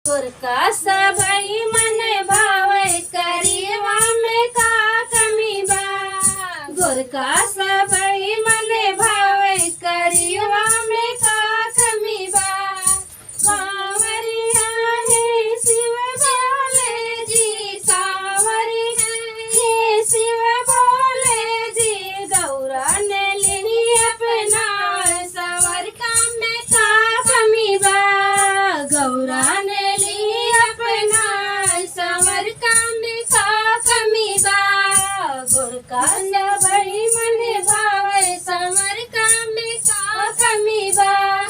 गोरका सभई मन भावे करीवा में का कमी बा। गोरका सभई मन भावे करीवा में का कमी बा। सावरिया है शिव भोले जी, सावरिया है शिव भोले जी। गौरा ने ली अपना सवर का में का कमी बा। गौरा ने गोरका सभई मन भावे समर का में का कमी बा।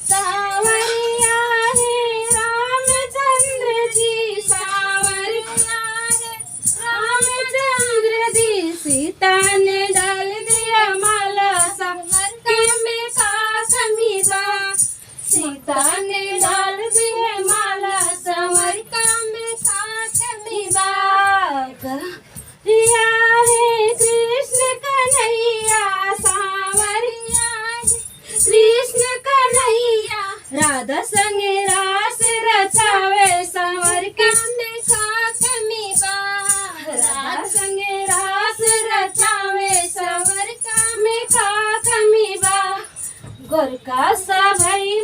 सावरिया है रामचंद्र जी, सावरिया है रामचंद्र जी। सीता ने डाल दिया माला समर का में का कमी बा। सीता ने डाल दिया माला समर का में का कमी बा। रिया है कृष्ण कन्हैया, सावरिया है कृष्ण कन्हैया। राधा संग रास रचावे समर का में का कमी बा। राधा संग रास रचावे समर का में का कमी बा। गोरका सभई